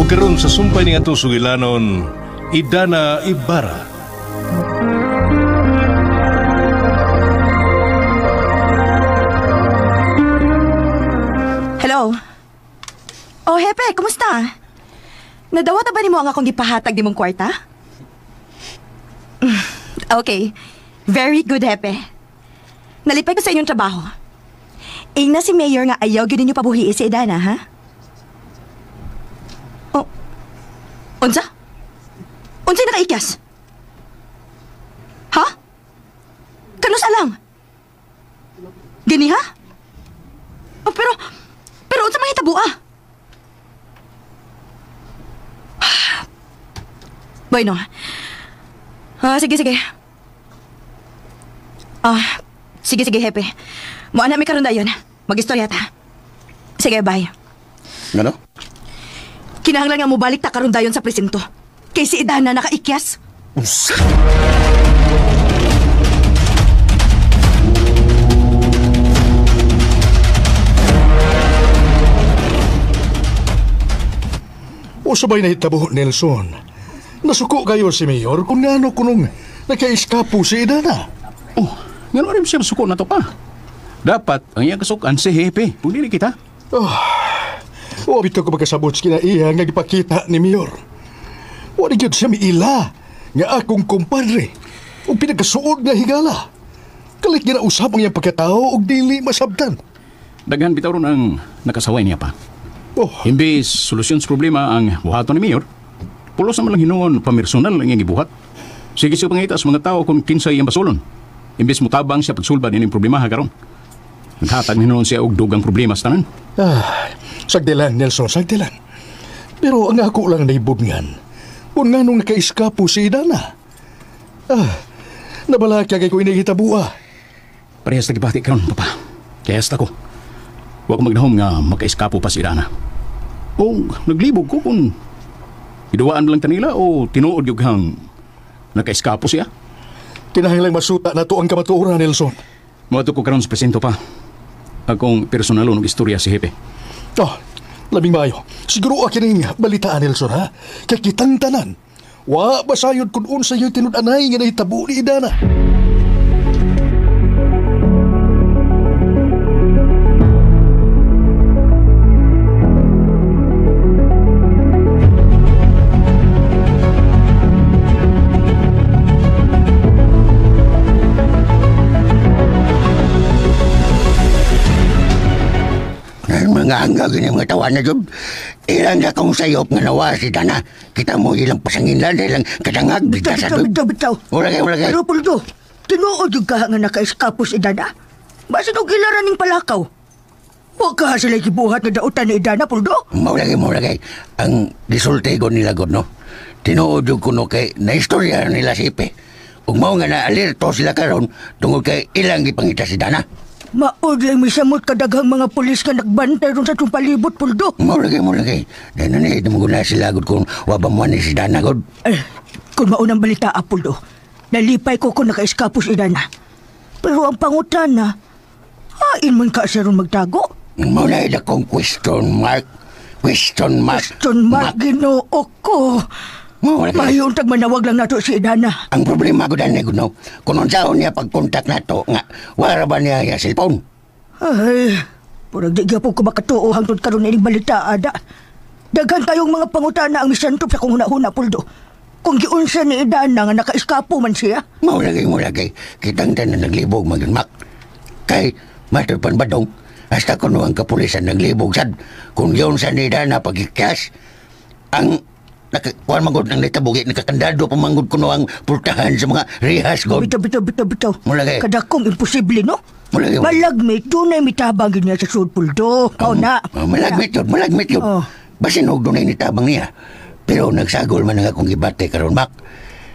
O karon sa sumpay ni atong sugilanon, Idana Ibarra. Hello? Oh, Hepe, kumusta? Nadawat na ba ni mo ang akong gipahatag ni mong kwarta? Okay. Very good, Hepe. Nalipay ko sa inyong trabaho. Na si Mayor nga ayaw gyud ninyo pabuhi si Idana, ha? Oh. Unsa? Unsay nakaikyas? Ha? Kanus alang? Gini, ha? Oh, pero unsa man hitabo, ah? Bueno. Sige. Sige, Hepe. Muana mi karon dayon. Mag-istorya ta. Sige, bye. Ano? Kinahanglan nga mo balik ta karon dayon sa presinto. Kay si Idana nakaikyas. O sabay na hitabo, Nelson. Nasuko kayo si Mayor kung ngano kunong nakaiskapo si Idana. Oh, ngano rin siya masuko na to pa. Dapat ang iyang kasukan si Hepe. Puli kita. O bito ko magkasabot sa kinaiya nga gipakita ni Mayor. Wala gyud siya miila nga akong kumpadre o pinagkasuod nga higala. Kalit ginausap ang iyang pagkatao o dili masabtan. Daghan bitaw ron ang nakasaway niya pa. Oh, Imbis solusyon sa problema ang buhaton ni Mayor, pulos naman lang hinuon pamersonal ang iyang gibuhat. Sige siya pangita sa mga tao kung kinsay iyang basulon. Imbis mutabang siya pagsulbad ining problema karon. Naghatag hinuon siya og dugang problema sa tanan. Sagdilan, Nelson, sagdilan. Pero ang ako lang naibudngan, kung nga nung nakaiskapo si Idana. Nabalakya kay ko inihitabuha. Parehas nagibati karon, papa. Kaya hasta ko. Huwag ko magnahom nga makaiskapo pa si Idana. O naglibog ko kung iduwaan lang tanila o tinuod yung hang nakaiskapo siya. Kinahanglang masuta na to ang kamatuoran, Nelson. Mato ko karon sa presento pa. Akong personalo ng istorya si Hepe. Labing mayo. Siguro akin ang balitaan, Nelson, ha? Kay kitang tanan. Wa basayod kung unsa yung tinudanay nga nahitabo ni Idana. Mga hanggang yung mga tawa na dyan. Ilang na kong sayop nga nawa si Dana. Kita mo ilang pasanginlan, ilang katangag. Bitaw. Wala kay. Pero Puldo, tinuod yung ka nga nakaiskapo si Idana. Basin og ilaran ning palakaw. Huwag ka sila gibuhat na dautan ni Idana, Puldo. Mawala kay. Ang resultego nila god, no? Tinuod yung kuno kay naistorya nila si Ipe. Ug mao nga na-alerto sila karon tungod kay ilang gipangita si Dana. Maod lang may samot kadaghang mga pulis ka nagbantay ron sa itong palibot, Puldo. Mawala kay. Dahil na dumuguna sila god kung wabamuan ni si Dana god. Kung maunang balita, Puldo, nalipay ko kung nakaiskapo si Idana. Pero ang pangutana, hain man ka siya ron magtago. Mawala akong question mark. Question mark, Ginoo ko. Mayong tagmanawag lang nato si Idana. Ang problema ko dahil no, kung saan niya pag-contact nato nga, wala ba niya yung cellphone? Ay, purag di po ko makatuo hangtod karon ining balita, Ada. Daghan kayong mga pangutana ang misantop sa kung huna-huna, Puldo. Kung giunsa ni Idana nga nakaiskapo man siya. Maulagay. Kitang tanan naglibog magunmak. Kay, matupan ba dong? Hasta kuno ang kapulisan naglibog sad. Kung yun sa ni Idana pagkikyas, ang kuwan manggod ng nitabugi, nakakandado pamanggod kuno ang pultahan sa mga rehas god. Bitaw. Mulagay. Kadakong imposible, no? Mulagay. Malagmit, tunay mitabang niya sa sud, Puldo. Malagmit yun. Basin huwag doon ay nitabang niya. Pero nagsagol man nga akong gibate karon mak.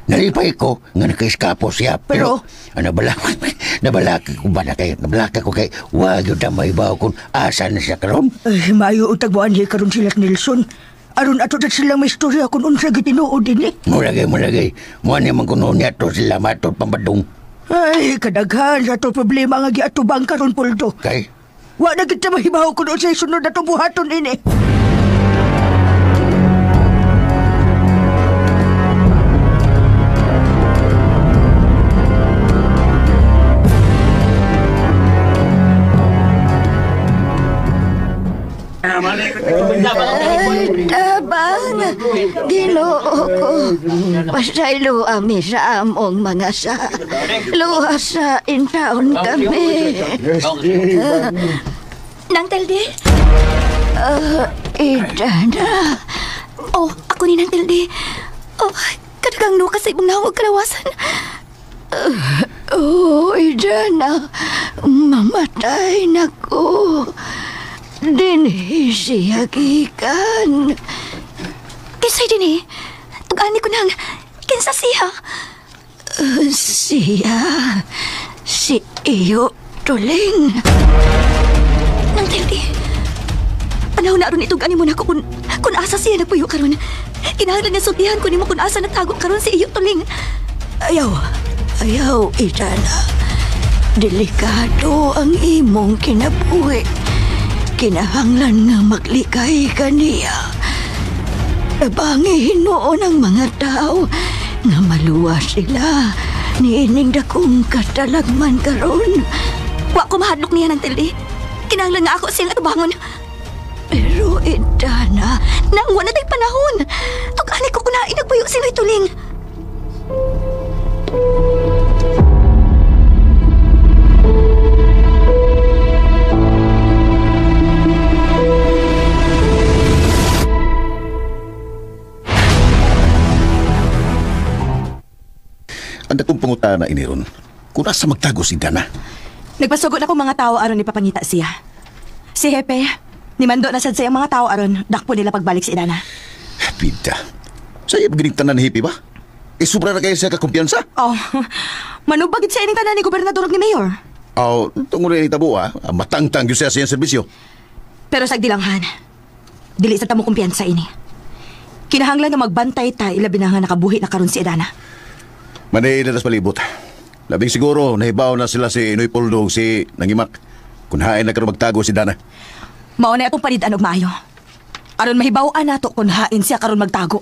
Nalipay ko nga nakaiskapo siya. Pero nabalaka ko ba na kayo? Nabalaka ko kay wag yun na maibaw kung asa na siya karon. Mayo utagbuan niya karon sila Nelson. Aron ato dat silang may istorya kung unsa gitinuod din eh. Mulagay. Muan niya man kuno niya to sila matod pambadong. Ay, kadaghan sa to problema nga giatubang karon, Puldo. Kay? Wa na kita mahibaw kung unsa sunod na to buhaton ini. Tabang, Ginoo ko. Pasaylo ami sa among mga sa. Luha sa intaon kami. Nang Tilde? Idana. Oh, ako ni Nang Tilde. Oh, kadagang no kasi ibang nawag kalawasan. Idana. Mamatay na ko. Dinhi siya gikan. Kisay din eh. Tug-ani ko nang, kinsa siya? Siya. Si iyo tuling. Nang Tilde, panahon na ron itug-ani mo na ko kung asa siya nagpuyo karon. Kinahanglan niya sultihan ko nimo kung asa nagtago karon si iyo tuling. Ayaw, Idana. Delikado ang imong kinabuhi. Kinahanglan nga maglikay ka niya. Abangi hinuon ang mga tao nga maluwa sila niining dakong katalagman karon. Wa ko mahadlok niya Nang Tilde. Kinahanglan nga ako siyang atubangon. Pero Idana, Nang wala tay panahon. Tug-ani ko kunain nagpuyo sila tuling. Ang dakong pangutana ini ron, kung asa magtago si Dana. Nagpasugod ako mga tao aron ipapangita siya. Si Hepe, nimando na sad sa mga tao aron dakpo nila pagbalik si Idana. Pida, sa'yo begining tanan ni Hippie ba? Sobra na kayo sa kakumpiyansa? Oh, manubagit sa ining tanan ni gobernador ug ni mayor. Oh, tungod rin itabo matangtang yun siya sa iyang serbisyo. Pero sa agdilanghan, dili sa tamo kumpiyansa ini. Kinahanglan nga magbantay ta ilabi na nga nakabuhi na karon si Idana. Manay na palibot. Labing siguro, nahibaw na sila si Inoy Poldo, si Nangimak. Kung hain na karon magtago si Dana. Mao na atong palitan og maayo. Aron mahibaw-an nato kung hain siya karon magtago.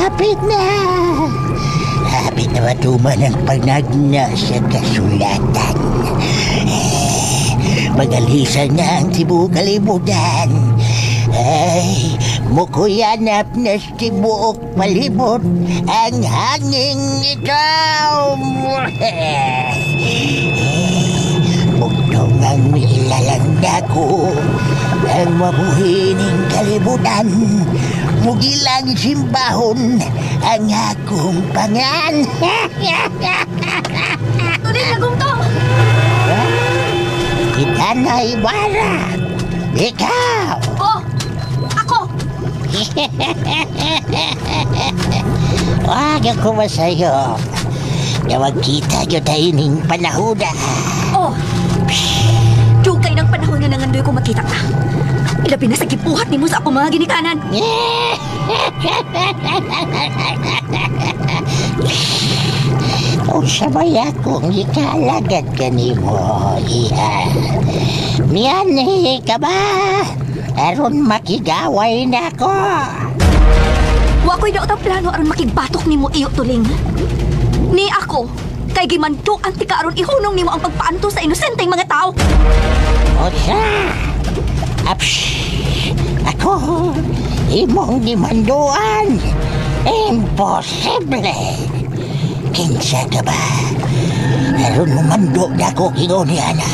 Hapit na. Hapit na matuman ang panagna sa kasulatan. Magalisan na ang tibu kalibutan. Ay, mukuyanap na sa tibuok palibot ang hanging ikaw. Bugtong ang ilalanda ko ang mabuhining kalibutan. Mugilang simbahon ang akong pangan. Tuloy na gumtong! Idana Ibarra, ikaw! Oh, ako! Wag ako masayo. Na magkita nyo tayo ng panahon na. Oh, dugay ng panahon nga nangandoy ko makita ka. Ilabi na sa gibuhat ni mo sa akong mga ginikanan. Kung sabay akong ikalagad ka ni mo, iha. Miyanay ka ba? Aron makigaway na ko. Wa ko'y daot ang plano aron makibatok ni mo iyo tuling. Ni ako, kay gimandok ang tika aron ihunong ni mo ang pagpaanto sa inosenteng mga tao. O siya, ako, imong dimanduan. Imposible. Kinsa ka ba? Aron mumando na ko kinuniana.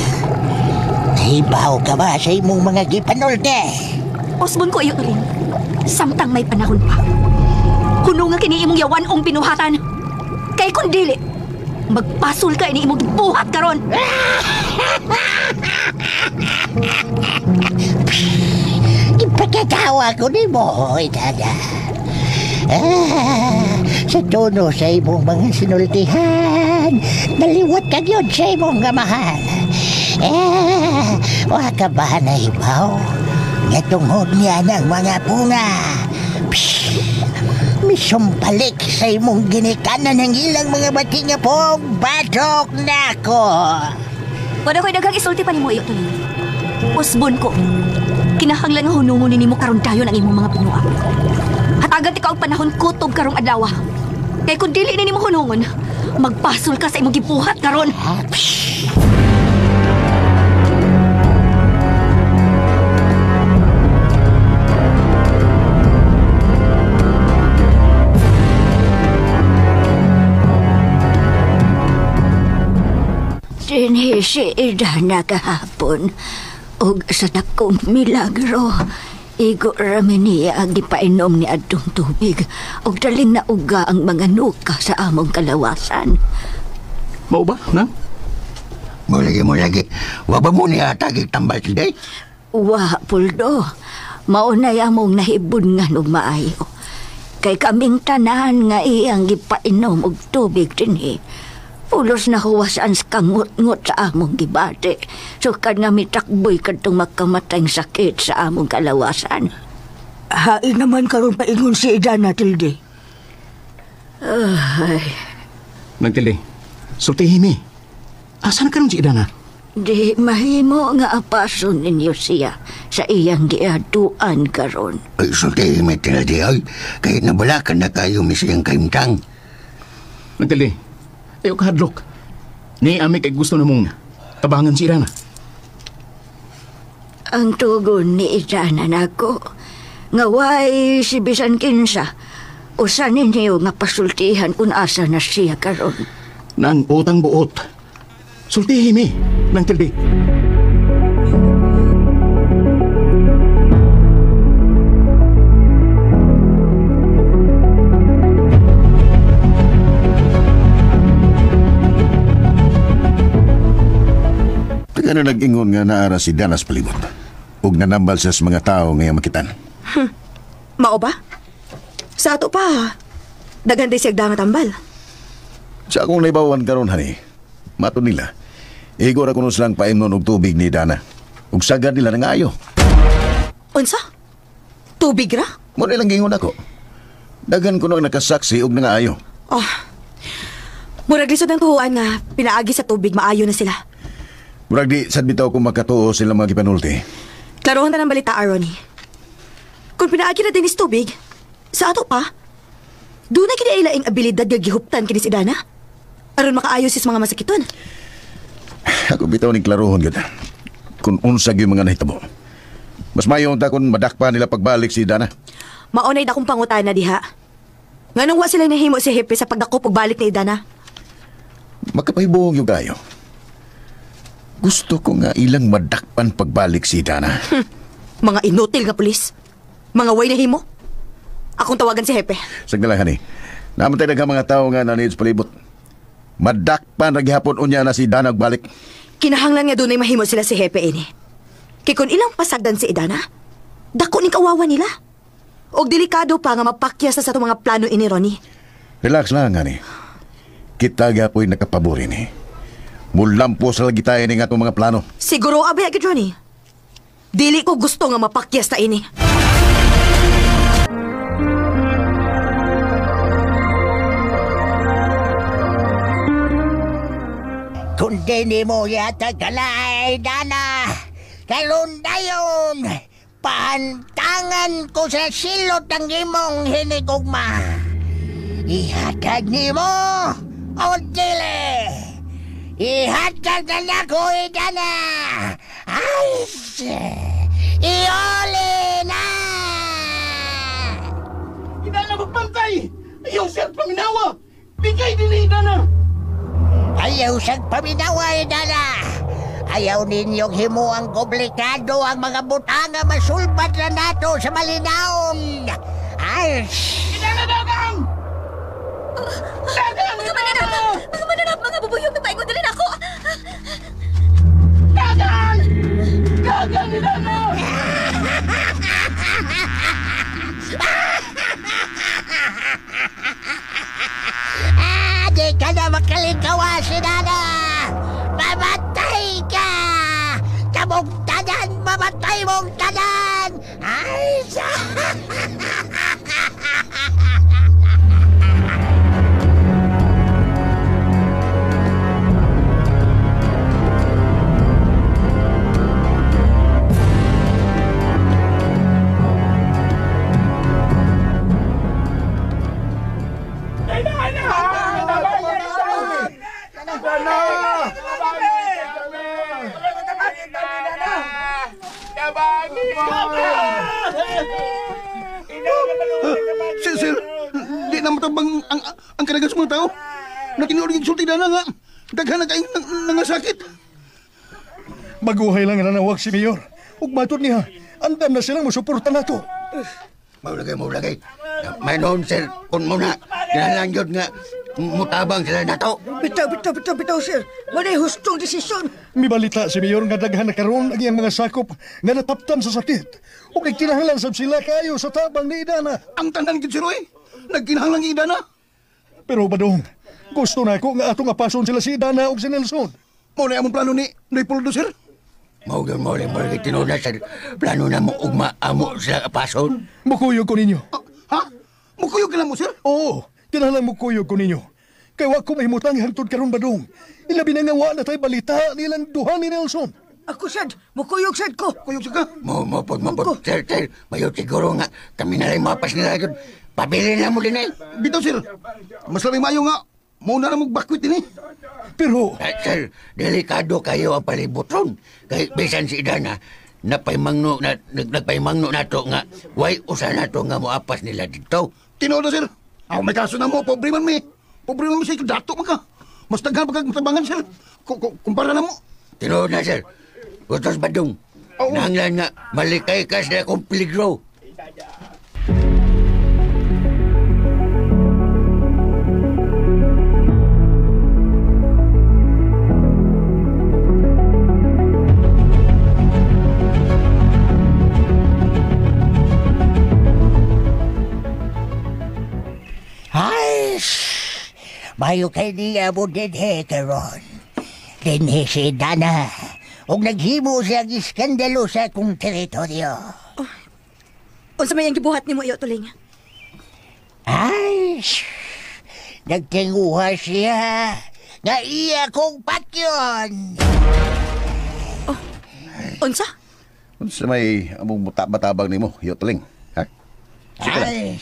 Nahibaw ka ba sa imong mga gipanulde? Osbon ko iyo tuling. Samtang may panahon pa. Kuno nga kini imong yawanong binuhatan. Kay kun dili, magpasul ka ini imong buhat karon. Ipagkatawa ko ni mo, Idana. Sa tono sa imong mga sinultihan, naliwat ka yun sa imong gamahal. Waka ba na ibaw? Nga tungod niya ng mga bunga. Misumpalik sa imong ginikanan ng ilang mga bati nga pong batok na ko. Wala ko'y daghang isulti pa ni mo iyo tuling. Osbon ko. Kinahanglan nga hunungon nimo karon dayon ang imong mga pinuha. Hatagan ti ka og panahon kutob karong adlaw. Kay kung dili na nimo hunungon, magpasol ka sa imong gibuhat karon. Dinhi si Idana kahapon. Og sa dakong milagro, igo ramen niya ang gipainom ni adtong tubig. Og daling na uga ang mga nuka sa among kalawasan. Mao ba, nang? Mo lagi. Wa ba mo niya tagig tambal today? Wa, Puldo. Maunay among nahibungan og maayo. Kay kaming tanan nga iyang gipainom og tubig dinhi. Pulos na huwasan sa kangut-ngut sa among gibate. Sukad nga mitakboy kadtong makamatayng sakit sa among kalawasan. Hain naman karon paingon si Idana, Tilde. Ay, Nagtili, sultihin mi. Asan ka nung si Idana? di mahimo nga apason ninyo siya sa iyang giaduan karon. Ay, sulti may tinadi ay. Kahit nabalakan na kayo mi siyang kaimtang. Nagtili, ayaw ka hadlok. Ni ami kay gusto na mong tabangan si Idana. Ang tugon ni Idana nako, nga way si bisan kinsa, usan ninyo nga pasultihan kung asa na siya karon. Nang utang buot. Sultihin mi, Nagtili. Ano nag-ingon nga naara si Dana sa palibot? Ug nanambal sa mga tao ngayong makitan. Mao ba? Sa ato pa, daghan day siya dangat tambal. Sa akong naibawan karon hani, mato nila, igor ako nun silang paimnon og tubig ni Dana. Ug sagad nila nangayo. Unsa? Tubig ra? Mo nilang gingon ako. Daghan ko nang nakasaksi og nangayo. Oh, murag lisod ang tuhuan nga pinaagi sa tubig, maayo na sila. Murag di sad bitaw kung makatuo sila mga gipanulti. Klarohan na ng balita, Ronnie. Kung pinaagi na din is tubig, sa ato pa, doon na kinailaing abilidad nga gihuptan kinis Idana. Aron makaayos is mga masakiton. Ako bitaw ning klarohon gud. Kung unsag yung mga nahitabo. Mas mayon ta kung madakpa nila pagbalik si Dana. Maunay na kong pangutana diha. Nganong wa sila nahimo si Hepe sa pagdako pagbalik ni Idana? Makapahibuong yung kayo. Gusto ko nga ilang madakpan pagbalik si Dana. Mga inutil nga pulis. Mga way nahimo. Akong tawagan si Hepe. Sagdala hani. Naman tayo mga tao nga nanid sa palibot. Madakpan raghapon unya na si Dana balik. Kinahanglan nga doon ay mahimo sila si Hepe ini. Kay kung ilang pasagdan si Idana, dako ning kawawa nila. Og delikado pa nga mapakyas na sa itong mga plano ini, Ronnie. Relax lang, hani. Kita gapoy nakapaburi ni. Mulampo sa lagi tayo ni nga itong mga plano. Siguro abay agad, Ronnie. Dili ko gusto nga mapakyas na ini. Kundi ni mo yata kalay, Dana. Kalun dayon. Pahantangan ko sa silot ng imong hinigugma. Ihatag ni mo, o dili. Ihatag na nako, Dana. Ay, ioli na! Idana magpantay! Ayaw siya paminawa! Bigay din Idana! Ayaw siyang paminawa, Dana. Ayaw ninyong himu ang komplikado ang mga butanga masulbat na nato sa malinaon. Ay! Idana dagang! Dagang! Mga mananap! Mga mananap! Mga bubuyog na paingon din ako! Dagang! Dagang, Idana! Di ka na makalikawa, si Dana! Mamatay ka! Kamong tanan, mamatay mong tanan! Ay! Sir, di na matabang ang kanagan sa mga tao. Nakinulit yung sulti na nga. Daghan na kayo nangasakit. Maguhay lang nanawag si Mayor. Ug matod niya, andam na silang musuporta nato. Maulagay. May noon, sir, kung muna, kinalangyod nga, mutabang sila nato. Bitaw, sir. Wala hustong desisyon. Mibalita si Mayor nga daghan na karon ang iyang mga sakop nga nataptan sa sakit. Ug nagkinahanglan sab sila kayo sa tabang ni Idana. Ang tanan gid, sir, oy. Nagkinahanglang ida na. Pero badong, gusto na ko nga atong apason sila si Idana ug si Nelson. Muna among plano ni Puldo, sir. Maugan mo tinuna sa plano na mo ugma amo sila apason. Mukuyog ko ninyo. Ha? Mukuyog ka lang mo, sir? Oo, kinahanglan mukuyog ko ninyo. Kay wa ko mahimutang hangtod karon badong. Ilabi na nga wa na tay balita nilang duha ni Nelson. Ako, sad. Mukuyog, sad ko. Kuyog ka? Mapod. Sir. Mayo siguro nga kami na lang mapas nila yun. Pabili na mo din eh. Bitaw, sir. Mas labing mayo nga. Muna na magbakwit din eh. Pero, sir, delikado kayo ang palibot ron. Kay bisan si Idana, nagpaymangno na to nga, way usa na to nga moapas nila dito. Tinood na, sir. Ako may kaso na mo, pobre man mi. Pobre man mi sa dato man ka. Mas daghan pagkagmatabangan, sir. Kumpara na mo. Tinood na, sir. Gutos badong. Nanglan nga, malikay ka sa akong peligro. Mayo kay niya mo dinhe karon. Dinhe si Dana. Og naghimo siya ang iskandalo sa akong teritoryo. Unsa may ang gibuhat nimo iyo, Tuling? Ay, nagtinguha siya nga iya kong patyon. Unsa? Unsa may among matabang nimo, Yotling? Ha? Ay,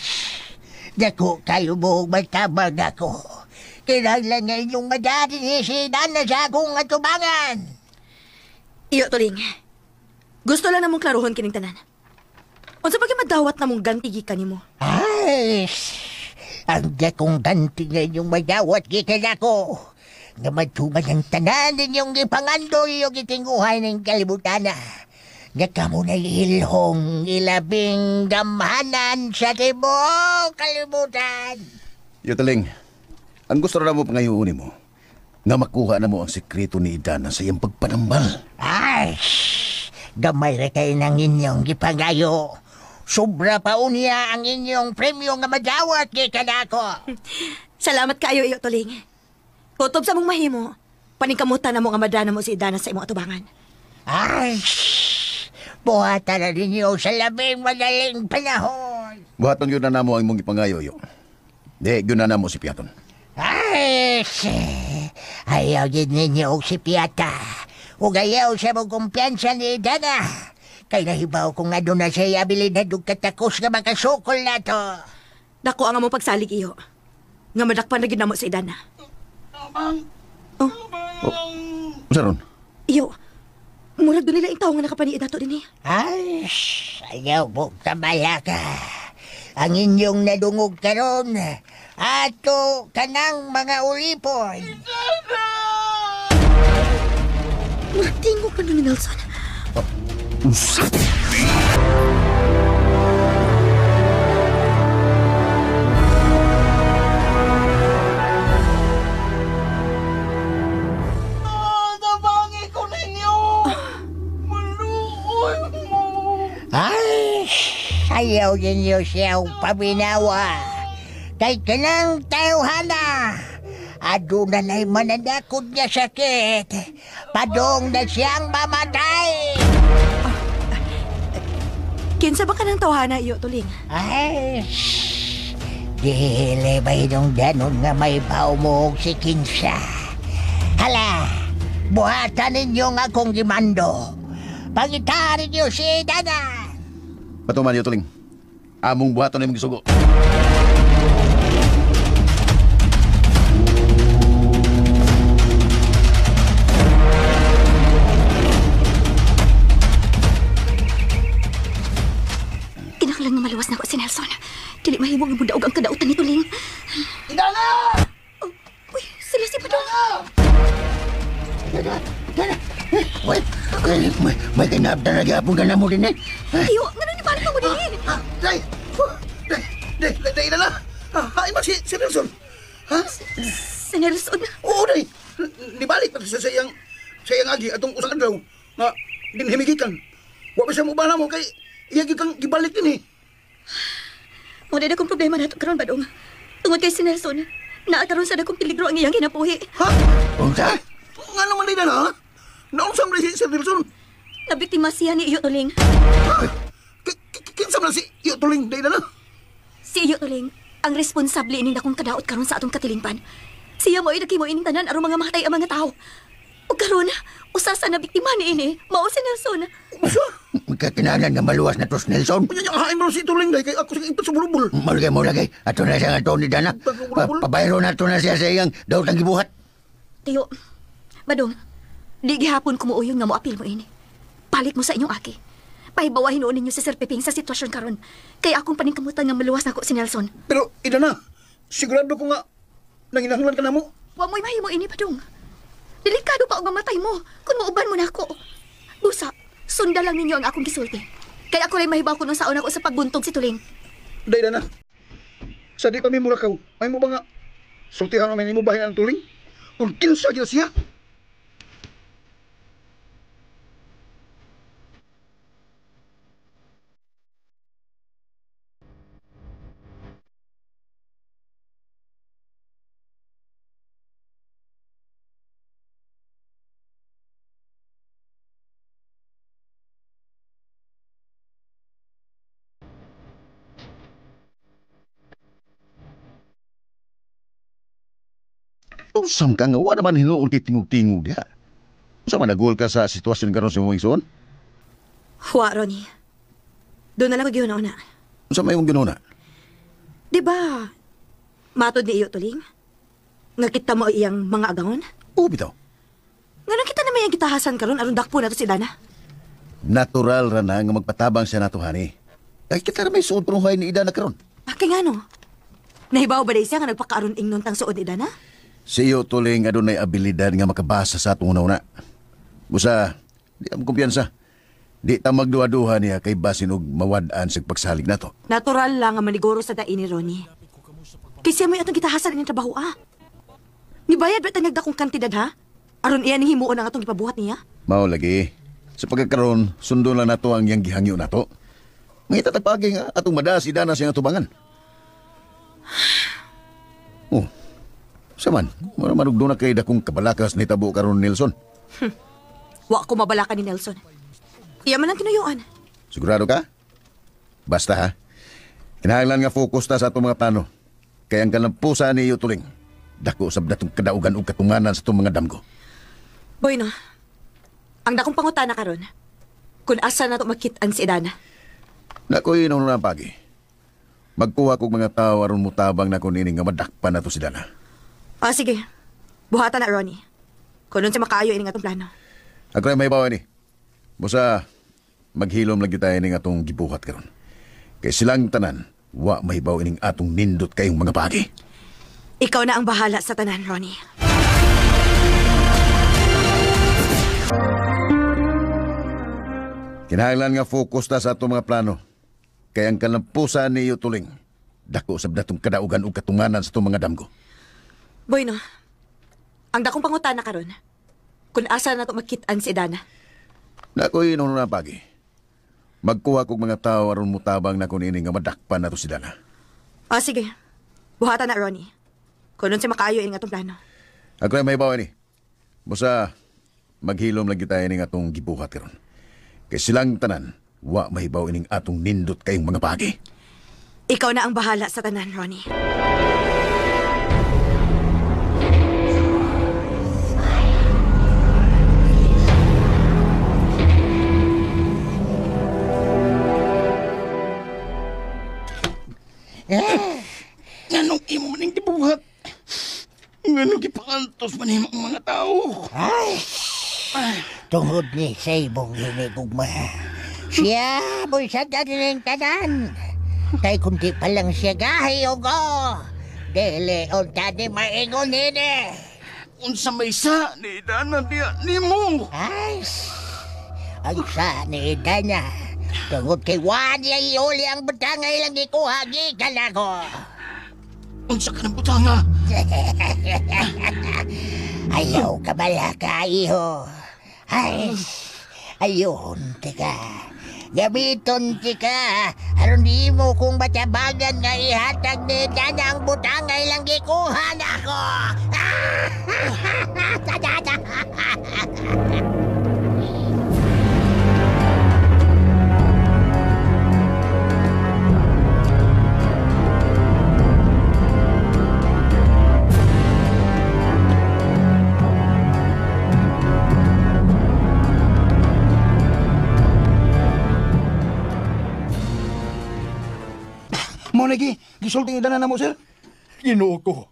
dako kayo mo magtabang ako. Kinahanglan nga inyong madari si Dana sa akong atubangan. Iyo, Tuling. Gusto lang namong klaruhon kining tanan. Unsa pa madawat namong ganti gikan nimo? Ay, ang dakong ganti nga inyong madawat gikan ako. Nga matuman ang tanan ninyong ipangandoy o gitinguhay ng kalibutan na. Nga kamo na ilhong ilabing gamhanan sa tibok kalibutan. Yotling, ang gusto na mo pangayoon mo, nga makuha na mo ang sekreto ni Idana sa iyang pagpanambal. Ay, gamay ra kayo ng inyong gipangayo. Sobra pa unya ang inyong premyo nga madawat gikan ako. Salamat kayo, iyo, Tuling. Kutob sa mong mahimo, paningkamutan na mo nga madana mo si Idana sa imong atubangan. Ay, buhatan na ninyo sa labing madaling panahon. Buhaton yun na namo ang mong ipangayo, yo. Di, yun na namo si Piaton. Ay, ayaw din ninyo si Piata. Ug ayaw siya mong kumpiyansa ni Idana. Kay nahibaw kung ano na siya abilidad ug katakos nga makasukol na to. Dako ang among pagsalig, iyo. Nga madakpan na ginamo sa Idana. Saron? Iyo, murag doon nila yung tao nga nakapaniid nato din eh. Ay, ayaw mo kamala ka. Ang inyong nadungog karon ato kanang mga ulipon. Matingog pa ni Nelson. Ay, ayaw ninyo siyang paminawa. Kay kanang tayuhana. Aduna na'y mananakot niya sakit. Padong na siyang mamatay. Kinsa ba ka ng tawhana, iyo, Tuling? Ay, dili ba yung ganon nga may paumog si Kinsa? Hala, buhatan ninyo nga akong gimando. Pangitarin niyo si Dana. Patuman, Yotling. Among buhaton na mong gisugo. Nelson. Dili mahimo nga mudaog ang kadautan ni Tuling. Idana! Oh, uy, sila si Padong. Dana! Wait, may kinabda na gyapon ka na mo din eh. Iyo, nga nang ibalik mo din. Day! Day na! Hain ba si Nelson? Ha? Si Nelson. Oo, day! Nibalik pa sa sayang agi atong usang adlaw nga dinhimigikan. Wa ba siya mo ba mo kay iyagi kang gibalik din eh. Mo na akong problema nato karon Badong. Tungod kay si Nelson, naakaroon sa dakong peligro ang iyang kinabuhi. Ha? Unsa? Nga naman day na ha? Naunsam na si Nelson. Nabiktima siya ni Iyo Tuling. Kinsam na si Iyo Tuling day na. Si Iyo Tuling, ang responsable ining dakong kadaot karon sa atong katilingpan. Siya mo inakimo ining tanan aron mga matay ang mga tao. O karon, usasa na biktima ni ini, mao si Nelson. Magkakinanan nga maluwas na tos Nelson. Kanya hain mo si Tuling day kay ako sa ipot sa bulubul. Malagay. Ato na siya nga to ni Dana. Pabayro na to na siya sa iyang daw tang gibuhat. Tiyo, Badong, di gihapon kumuuyon nga mo apil mo ini. Palit mo sa inyong aki. Pahibawahin noon ninyo si Sir Peping sa sitwasyon karon. Kaya akong paningkamutan nga maluwas na ko si Nelson. Pero, Idana, sigurado ko nga nanginahanglan ka na mo. Wa mo'y mahimo ini, Badong. Delikado pa og mamatay mo kung mauban mo na ako. Busa, sunda lang ninyo ang akong gisulti. Kaya ako rin mahibaw ko nung saon ako sa pagbuntog si Tuling. Day, Dana. Sa di kami mulakaw, may mo ba nga sultihan namin mo bahin ang Tuling? Kung kinsa gyud siya? Usam ka nga, wala naman hinuon kay tingog-tingog diha. Usam man nagul ka sa sitwasyon karon sa mong igsoon? Wa, Ronnie. Doon na lang ko gihuna-una. Usam may mong ginuna? Di ba, matod ni Iyo Tuling? Nga kita mo iyang mga agangon? Oo, bitaw. Nga nang kita naman yung gitahasan karon aron dakpo na to si Dana. Natural ra na nga magpatabang siya nato, hani. Ay, kita na may suod panuhay ni Ida na karon. Bakit nga no? Nahibaw ba day siya nga nagpakaaron ingnon tang suod ni Dana? Si Iyo Tuling nga doon ay abilidad nga makabasa sa atong una-una. Busa, di am kumpiyansa. Di ta magduha-duha niya kay basin og mawadaan sa pagsalig nato. Natural lang nga maniguro sa dain ni Ronnie. Kasi mo atong gitahasan inyong trabaho Nibayad ba tanyag dakong kantidad ha? Aron iya ni himuon ang atong ipabuhat niya? Mao lagi. Sa pagkakaroon, sundo lang nato ang iyang gihangyo nato. Mangita tagpagi nga atong madas idana siya nga tubangan. Oh. Saman, marugdo na kay dakong kabalakas ni tabo karon Nelson. Wa ko mabalaka ni Nelson. Iya man ang tinuyuan. Sigurado ka? Basta ha. Kinahanglan nga focus ta sa atong mga plano. Kaya ang kalampusan ni Iyo Tuling, dako usab datong kadaugan ug katunganan sa atong mga damgo. Boy no, ang dakong pangutana karon, kung asa na to makit-an si Dana. Nakoy nung pagi. Magkuha kog mga tao aron mutabang na kunining nga madakpan na to si Dana. Sige. Buhatan na, Ronnie. Kung nun siya makaayo ining atong plano. Ako ay may bawa ni. Busa, maghilom lagi tayo ning atong gibuhat karon. Kay silang tanan, wa mahibaw ining atong nindot kayong mga pagi. Ikaw na ang bahala sa tanan, Ronnie. Kinahanglan nga focus ta sa atong mga plano. Kaya ang kalampusan ni Iyo Tuling, dako usab datong kadaugan ug katunganan sa atong mga damgo. Boy no, ang dakong pangutana karon, kung asa na to makit-an si Dana. Nakoy nung pagi. Magkuha kog mga tao aron mutabang na kunining nga madakpan na to si Dana. Sige. Buhatan na, Ronnie. Kung nun siya makaayo ining atong plano. Ako ay may bawa ni. Busa, maghilom lagi tayo ning atong gibuhat karon. Kay silang tanan, wa mahibaw ining atong nindot kayong mga pagi. Ikaw na ang bahala sa tanan, Ronnie. Anong imo maning gibuhat? Anong gipakantos man ang mga tao? Ay, tungod ni sa ibong hinigugma. Siya, boy sa dating tanan. Kay kundi pa lang siya gahiyo ko. Dili, unta di maingon nini. Unsa may sa ni Idana diya nimo. Ay, ang sa ni Idana. Tungod kay Wanya iuli ang butangay lang ikuha gikan ako. Unsa ka ng butanga? Ayaw ka bala ka, iho. Ay, ayun, tika. Gamiton, tika. Aron di mo kung batabagan nga ihatag ni Dana ang butangay lang ikuha na ako. Mo lagi, gisulting Idana na mo, sir. Ginoo ko.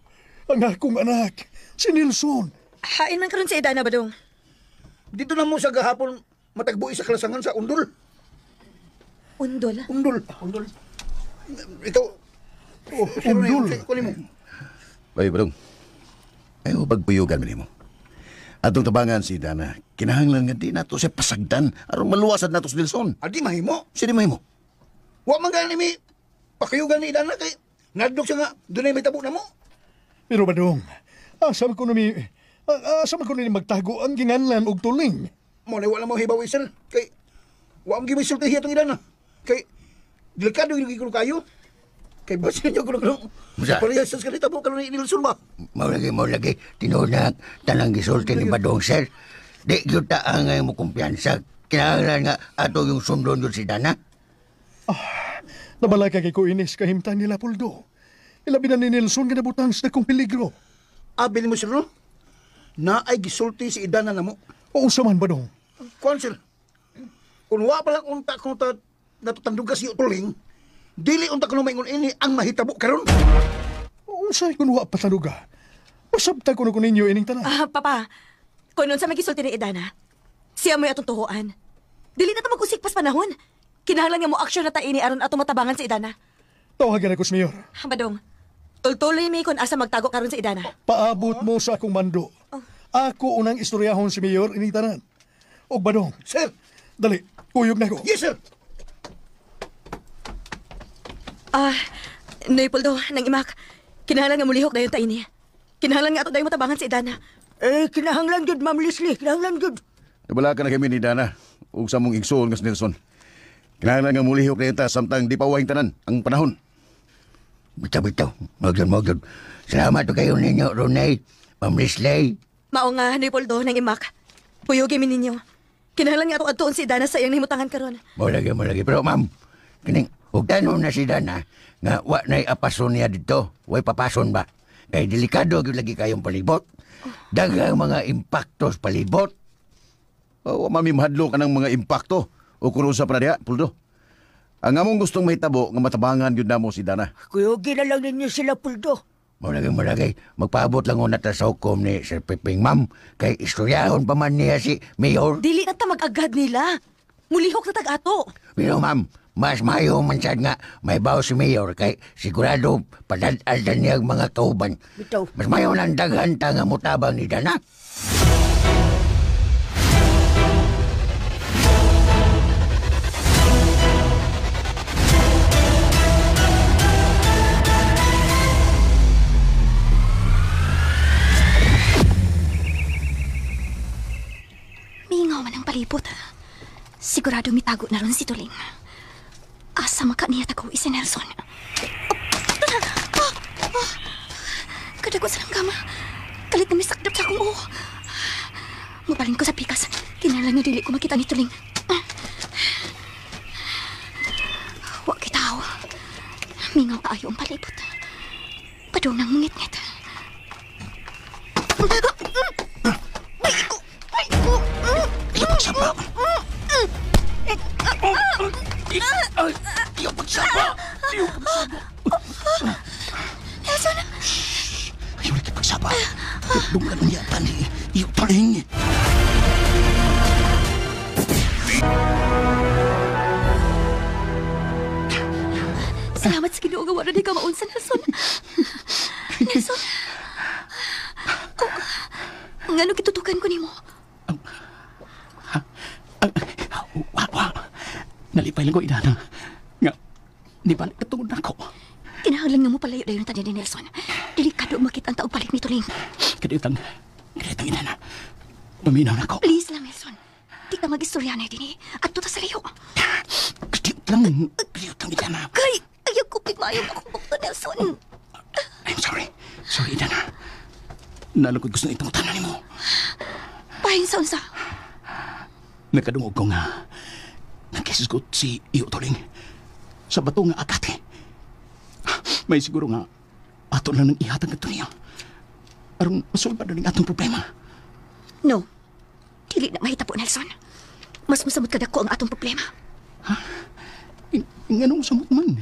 Ang akong anak, si Nilson. Hain man karon sa Idana, Badong. Dito na mo sa gahapon matagbuhi sa kalasangan sa Undol. Undol. Undol. Ito. Oh, Undol. Kunin mo. Bay, Badong. Ayaw pagpuyugan mo. Atong tabangan si Idana, kinahanglan nga di nato siya pasagdan aron maluwasan nato si Nilson. Adi mahimo. Sino mahimo? Wa man gani mi pakayugan ni Idana kay nadlok siya nga dunay may tabo na mo. Pero Badong, asa man ko ni magtago ang ginganlan og tuling. Mo na wala mo hibaw isel kay wa ang gibisulti hiya tong Idana. Kay delikado yung gikulo kayo. Kay basin niyo kulo Musa. Parehas sa kanita po karon ni Nilson ba? Mau lagi, tinuod na tanang gisulti ni Badong, sir. Di gyud ta angay mo kumpiyansa. Kinahanglan nga ato yung sundon yun si Dana. Nabalaka kay ko inis kahimtang nila Puldo. Ilabi na ni Nelson nga nabutang sa dakong peligro. Abil mo sir no? Na ay gisulti si Idana na mo. O sa man Badong? Kuan sir. Kung wa pa lang unta kung ta natutandugas yung tuling, dili unta kuno maingon ini ang mahitabo karon. Unsay kun wa patanuga? Usabta kuno ninyo ining tanan. Papa, kung nun sa magisulti ni Idana, siya mo'y atong tuhuan. Dili na ito mag-usik pas panahon. Kinahanglan nga mo aksyon na taini aron atong matabangan si Idana. Tawagan ako sa mayor. Badong, tultuloy mi kung asa magtago karon si Idana. Paabot mo sa akong mando. Ako unang istoryahon si mayor ining tanan. Og Badong, Sir. dali, kuyog na ko. Yes sir. Noy Puldo, nang imak, kinahanglan nga mulihok dayon taini. Kinahanglan nga ato dayon matabangan si Idana. Kinahanglan jud, Ma'am Leslie. Kinahanglan jud. Nabala ka na kami ni Dana ug sa mong igsoon nga si Nelson. Kinahanglan nga mulihok na ta samtang di pa wahing tanan ang panahon. Bitaw. Magdod. Salamat po kayo ninyo, Ronay. Ma'am Leslie. Mao nga, Noy Puldo, nang imak. Puyogi mi ninyo. Kinahanglan nga ato adtuon si Idana sa iyang nahimutangan karon. Mo lagi. Pero ma'am, kining hugdanon na si Dana nga wa na'y apason niya dito. Way papason ba? Kay delikado gyud lagi kayong palibot. Daghang mga impaktos palibot. O mamimahadlo ka ng mga impakto o kung sa pa na diha, Puldo. Ang among gustong mahitabo nga matabangan yun na mo si Dana. Kuyogin na lang ninyo sila, Puldo. Mo lagi. Magpaabot lang una ta sa hukom ni Sir Piping, ma'am. Kay istoryahon pa man niya si Mayor. Dili na ta mag-agad nila. Mulihok na tag-ato. Pero ma'am, mas mayo man sad nga may baw si Mayor kay sigurado padadaldan niya ang mga kauban. Bitaw. Mas mayo nang daghan ta nga mutabang ni Dana. Mingaw man ang palibot. Sigurado mitago na ron si Tuling. Asa maka niya tago si Nelson. Kadagot sa langgama. Kalit na may sakdap sa akong uho. Mubalin ko sa pikas. Kinalang na dili ko makita ni Tuling. Huwag kitaw. Mingaw kaayo ang palibot. Padong nang ngit-ngit. Ayaw pagsapa. Ayaw pagsapa. Nelson! Ayaw lagi pagsapa. Dungan niya tani. Ayaw taling. Salamat sa Ginoo nga wala di ka maunsa, Nelson. Nelson. Ngano kitutukan ko nimo? Wa. Nalipay lang ko, Idana. Nga, di ba katungod na ako? Kinahanglan nga mo palayo dayon tanya ni Nelson. Delikado makita ang taong palit ni Tuling. Kaditang Idana. Paminaw na ako. Please lang, Nelson. Di ka mag-istorya na din at tuta sa layo. Kadiyot lang, Idana. Kay, ayaw ko pigmayong akong bukto, Nelson. I'm sorry. Sorry, Idana. Nalagod gusto na itong tanan mo. Pahinsa unsa. Nakadungog ko nga nakisgot si Iyo Tuling sa bato nga akate. May siguro nga ato lang nang ihatag ito niya. Aron masulba na rin atong problema. No. Dili na mahita po, Nelson. Mas masamot ka dako ang atong problema. Nganong samot man?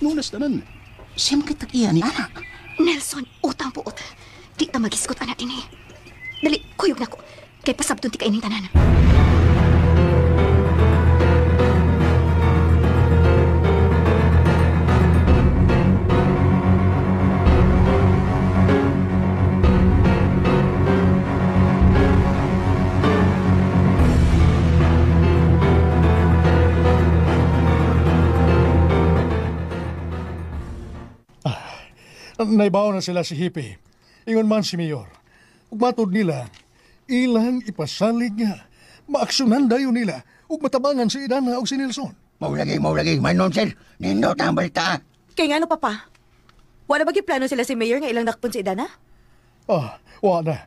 Nunas tanan. Siyam kitag iya ni Ana. Nelson, utang puot. Di ta magisgot anak ini. Dali, kuyog na ko. Kay pasabton ti kaining tanan. Naibaw na sila si Hippie. Ingon man si Mayor. Ug matod nila, ilang ipasalig nga. Maaksyonan dayon nila ug matabangan si Idana ug si Nelson. Maulagi. Manon, sir. Nindot ang balita. Kay nga ano, Papa? Wala ba plano sila si Mayor nga ilang nakpon si Idana? Wa na.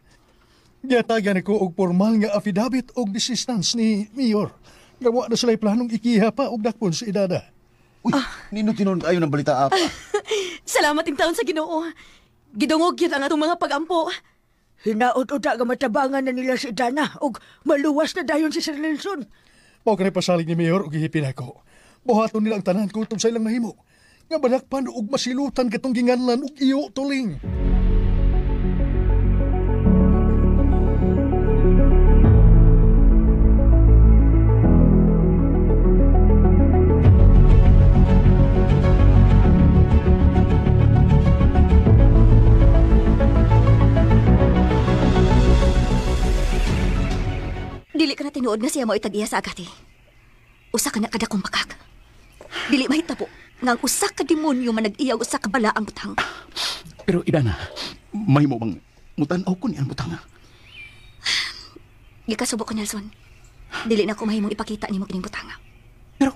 Giyatagan ko og formal nga affidavit og desistance ni Mayor. Nga wa na sila'y planong ikiha pa og dakpon si Idana. Uy, nindot tinon kayo ng balita, apa. Salamat yung taon sa Ginoo. Gidungog yun ang atong mga pagampo. Hinaot-uta nga matabangan na nila si Idana ug maluwas na dayon si Sir Nelson. Mao kanay pasalig ni Mayor ug gihipin ako. Buhaton nila ang tanan kutob sa ilang mahimo. Nga balakpan ug masilutan katong ginganlan ug Iyo Tuling. Dili ka na tinuod nga siya mo itag-iya sa agati. Usa ka na kadakong makak. Dili mahitabo nga ang usa ka demonyo man nag-iyaw usa ka bala ang butang. Pero Idana, may mo bang mutanaw ko niyan butang? Gikasubo ko, Nelson. Dili na ko mahimong ipakita nimo kining butang. Pero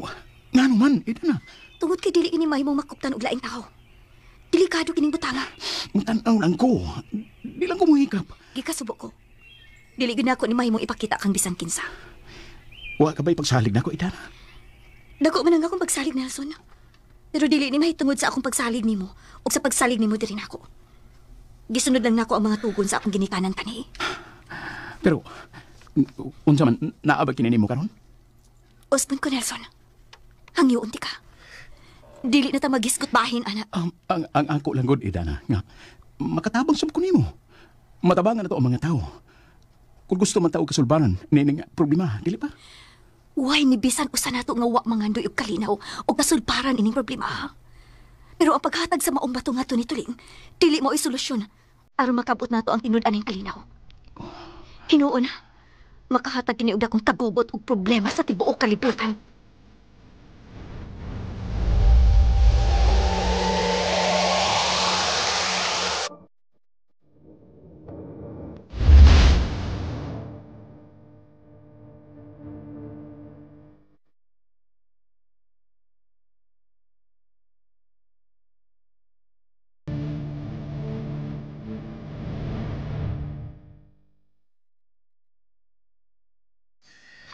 nga naman, Idana. Tungod kay dili kini mahimong makuptan og laing tao. Delikado kining butang. Mutanaw lang ko. Di lang ko muhikap. Gikasubo ko. Dili gid nako ni mahimong ipakita kang bisan kinsa. Wa ka ba'y pagsalig na ko, Idana? Dako man ang akong pagsalig, Nelson. Pero dili ni mahitungod sa akong pagsalig nimo o sa pagsalig nimo diri nako. Gisunod lang nako ang mga tugon sa akong ginikanan tani. Pero unsa man naabag kini nimo karon? Osman ko, Nelson. Hangyoon ti ka. Dili na ta magisgot bahin, anak. Ang ako lang gud, Idana, nga makatabang sab ko nimo. Matabangan na to ang mga tao. Kung gusto man tao kasulbanan, nining problema, dili pa? Uy, ni bisan usa nato nga wa mangandoy og kalinaw o kasulbaran ining problema. Pero ang paghatag sa maong bato nga to ni Tuling, dili mo isolusyon aron makabot nato ang tinud-an ning kalinaw. Hinuon, makahatag kini og dakong tagubot og problema sa tibuok kalibutan.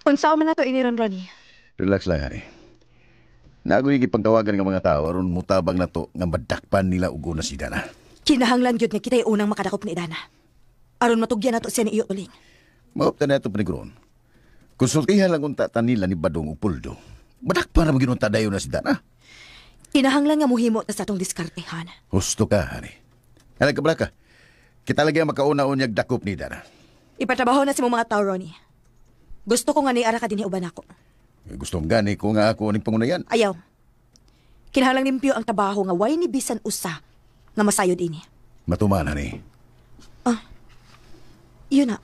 Unsa man na to iniron, Ronnie? Relax lang, hari. Nagoy gipangtawagan ng mga tao aron mutabang na to nga madakpan nila ug una si Idana. Kinahanglan gyud nga kita'y unang makadakop ni Idana. Aron matugyan nato siya ni Iyo Tuling. Maopta na ito panigron. Konsultihan lang unta tanila ni Badong ug Puldo. Madakpan na maginunta dayon na si Idana. Kinahanglan nga muhimo ta sa atong diskartehan. Husto ka, hari. Alag ka ka. Kita lagi ang makauna-unyag dakop ni Idana. Ipatrabaho na si mga tao, Ronnie. Gusto ko nga ni ara ka din uban ako. Gusto mong gani ko nga ako ning pangunayan. Ayaw. Kinahanglang limpyo ang trabaho nga way ni bisan usa nga masayod ini. Matuman, ani. Yun na.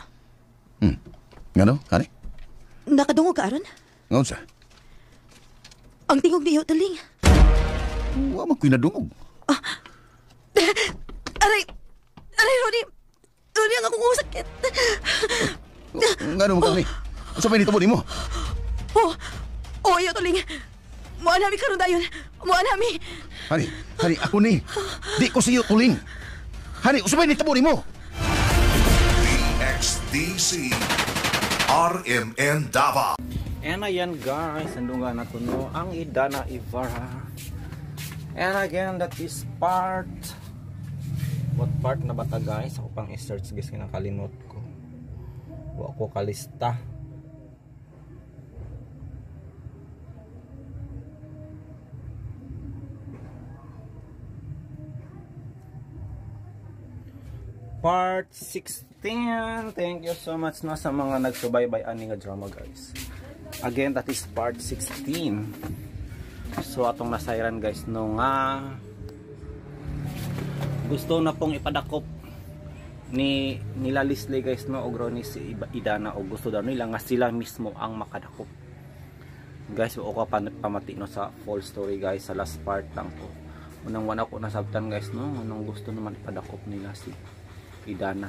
Ngano, ani? Nakadungog ka aron? Ngayon sa? Ang tingog ni Taling. Wa mo kinadungog. Aray, Ronnie. Ronnie, ang akong sakit. Ngano mo kami? Sa may nitabo mo? Iyo, Taling. Muan nami karon dayon. Muan nami. Hani, ako ni. Di ko siyo tuling. Hani, usabay nitabo mo. DXDC RMN Davao. And ayan guys, andungan na no ang Idana Ibarra. And again, that is part. What part na bata guys? Ako pang i-search guys, kinakalimot ko. Wa ko kalista. Part 16. Thank you so much no sa mga nagsubaybay ani nga drama guys. Again, that is part 16. So atong nasayran guys no nga gusto na pong ipadakop ni nila Leslie guys no og ni si Idana, o gusto daw nila nga sila mismo ang makadakop. Guys, o ka pamati no sa full story guys, sa last part lang to. Unang wana ko nasabtan guys no, anong gusto naman ipadakop nila si Idana.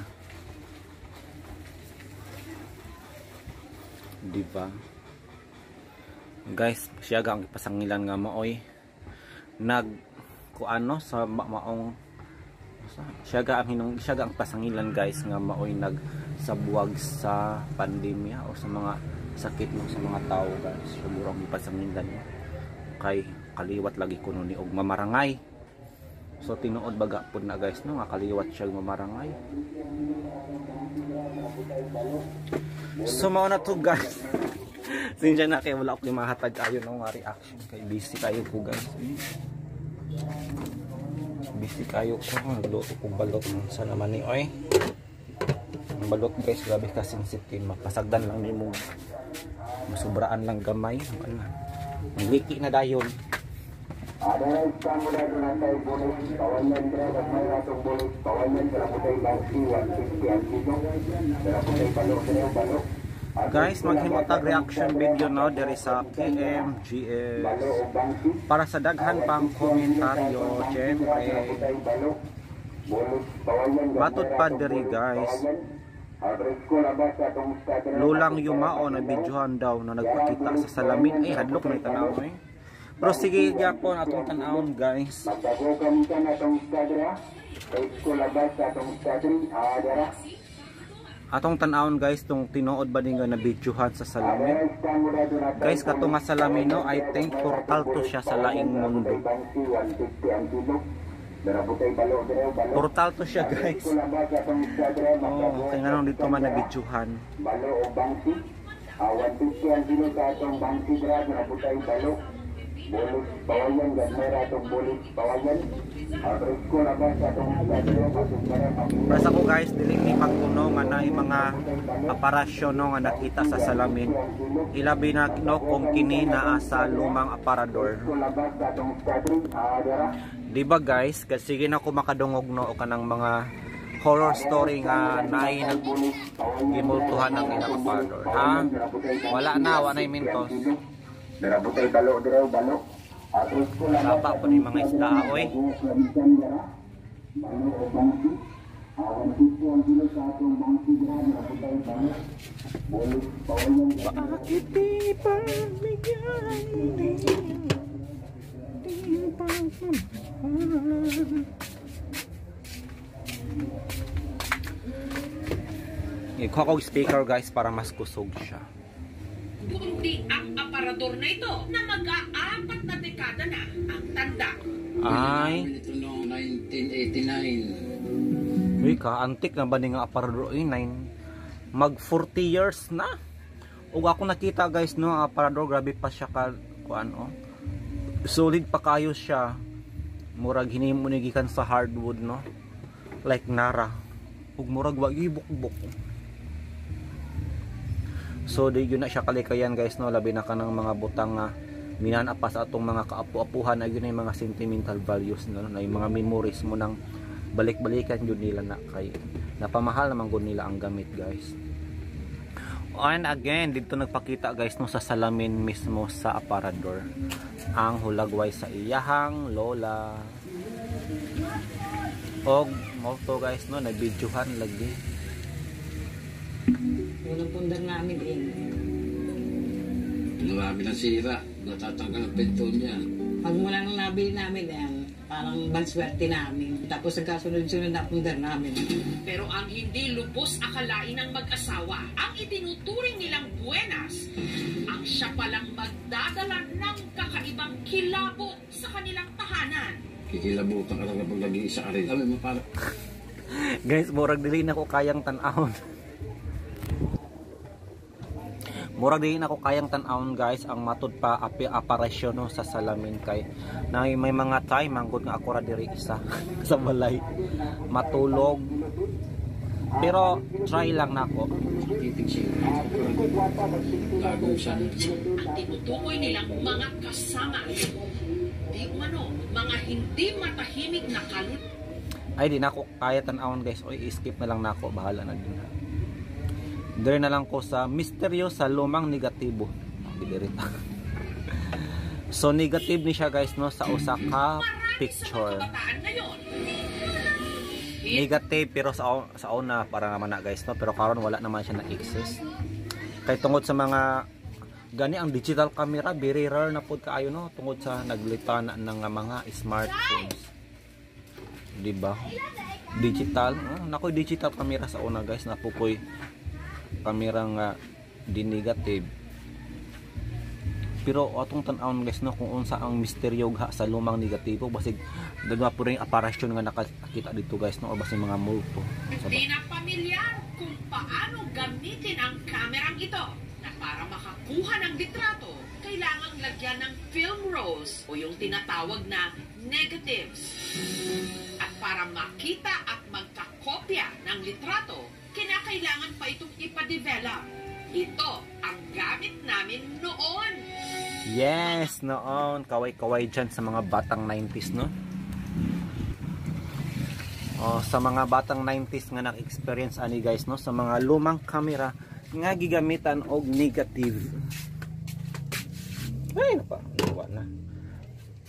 Diba? Guys, siya ang ipasangilan nga maoy kuano sa maong siya ang pasangilan guys nga maoy nagsabuwag sa pandemya o sa mga sakit mo sa mga tao guys. Siguro ang ipasangilan niya kay kaliwat lagi kuno ni og mamarangay. So tinuod baga pud na guys no nga kaliwat siya mamarangay. So mao na to guys. Sinja na kay wala ko mahatag ayo no nga reaction kay busy kayo ko guys. Busy kayo ko nagluto ko balot sa naman ni oy. Ang balot guys grabe ka sensitive, mapasagdan lang nimo. Masubraan lang gamay, ano. Wiki na dayon. Guys, maghimotag reaction video no diri sa KMGS para sa daghan pang komentaryo. Syempre matod pa diri guys, lulang yumao na videohan daw na nagpakita sa salamin. Ay hadlok na tanaw eh. Pero sige gyapon atong tan-awon guys. Atong tan-awon guys tong tinuod ba nga na videohan sa salamin. Guys, kato nga salamin no, I think portal to siya sa laing mundo. Portal to siya guys. Oh, kaya nga nung dito man na videohan. Para ko guys, diling ipagkuno nga na yung mga aparasyon no, nga nakita sa salamin. Ilabi na no, kung kini naa sa lumang aparador. Diba guys, kasi sige na ko makadungog no o kanang mga horror story nga naay nagimultuhan ng inang aparador. Ha? Wala na yung mintos. Sapa po ni mga isda oy. Bakit di pa bigyan di pa i-cock speaker guys para mas kusog siya. Kundi ang aparador na ito na mag-aapat na dekada na ang tanda. Ay. Ito noong 1989. Uy ka, antik na ba nga aparador? Mag 40 years na. Ug ako nakita guys no, ang aparador grabe pa siya ka kuan oh. Solid pa kayo siya. Murag hinimunigikan sa hardwood no. Like Nara. Ug murag wagi bukbok. So di yun na siya kalikayan guys no, labi na kanang mga butang nga minana pa sa atong mga kaapu-apuhan ay yun ay mga sentimental values no, na yung mga memories mo nang balik-balikan yun nila na kay napamahal naman gud nila ang gamit guys. And again dito nagpakita guys no sa salamin mismo sa aparador ang hulagway sa iyahang lola. Og mo to guys no nagbidyuhan lagi. Unang pundar namin marami na sira, natatanggal ang pinto niya. Pag mula nang nabili namin parang banswerte namin. Tapos nagkasunod-sunod na pundar namin. Pero ang hindi lubos akalain ng mag-asawa, ang itinuturing nilang buenas, ang siya palang magdadala ng kakaibang kilabot sa kanilang tahanan. Kikilabutan ka lang pag nag-iisa ka rin. Alam mo para. Guys, murag dili na ko kayang tan-ahon. Murag din ako kayang tan-awon guys ang matud pa aparasyon no, sa salamin kay na may mga time manggod nga ako ra diri isa sa balay matulog pero try lang nako. Ang tinutukoy nilang mga kasama di umano mga hindi matahimik na kalut. Ay di na ako kaya tan-awon guys o i-skip na lang nako bahala na din. Dere na lang ko sa misteryo sa lumang negatibo. So negative ni siya guys no sa usa ka picture. Negative pero sa una para naman na guys no pero karon wala naman siya na exist. Kay tungod sa mga gani ang digital camera very rare na pud kaayo no tungod sa naglitan ng mga smartphones. Di ba? Digital, nakoy digital camera sa una guys napukoy kamera nga di negative pero atong tan-awon guys no kung unsa ang misteryo ha sa lumang negatibo basig dagwa po ring aparasyon nga nakakita dito guys no o basig mga multo hindi na pamilyar kung paano gamitin ang kamerang ito na para makakuha ng litrato kailangang lagyan ng film rolls o yung tinatawag na negatives at para makita at magkakopya ng litrato kinakailangan pa itong ipa-develop. Ito ang gamit namin noon. Yes, noon. Kaway-kaway dyan sa mga batang 90s, no? Sa mga batang 90s nga nag-experience ani guys, no? Sa mga lumang camera nga gigamitan og negative. Ay, nawa na.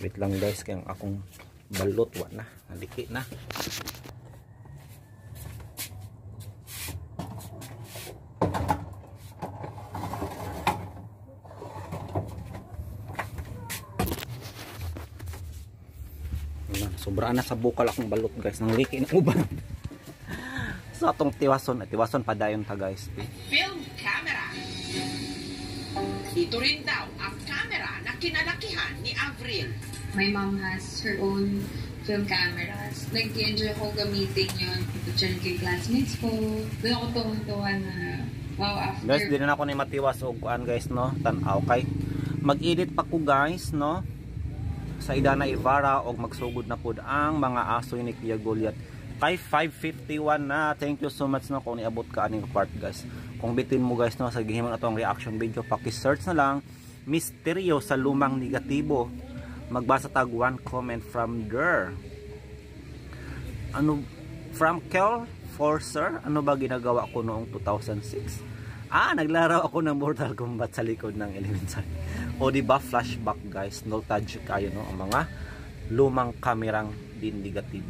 Wait lang guys, kaya akong balot, wa na. Naliki na. Sobraan na sa bukal akong balot guys nang liki na uban. So atong tiwason pa dayon ta guys. Film camera. Ito rin daw ang camera na kinalakihan ni Avril. My mom has her own film cameras. Nag-enjoy ko gamitin yun. Picture kay classmates ko. Doon ako tuwang-tuwa na wow after. Guys, di na ako ni matiwas og kuan guys no. Tan-aw kay mag-edit pa ko guys no. Sa Idana Ivara og magsugod na pud ang mga aso ni Kuya Goliath kay 551 na. Thank you so much na kung niabot ka aning part guys. Kung bitin mo guys no sa gihimon atong reaction video paki-search na lang misteryo sa lumang negatibo. Magbasa tag one comment from there. Ano from Kel Forcer, ano ba ginagawa ko noong 2006? Naglaro ako ng Mortal Kombat sa likod ng elementary. O di ba flashback guys, nostalgic kayo no ang mga lumang kamerang din negative.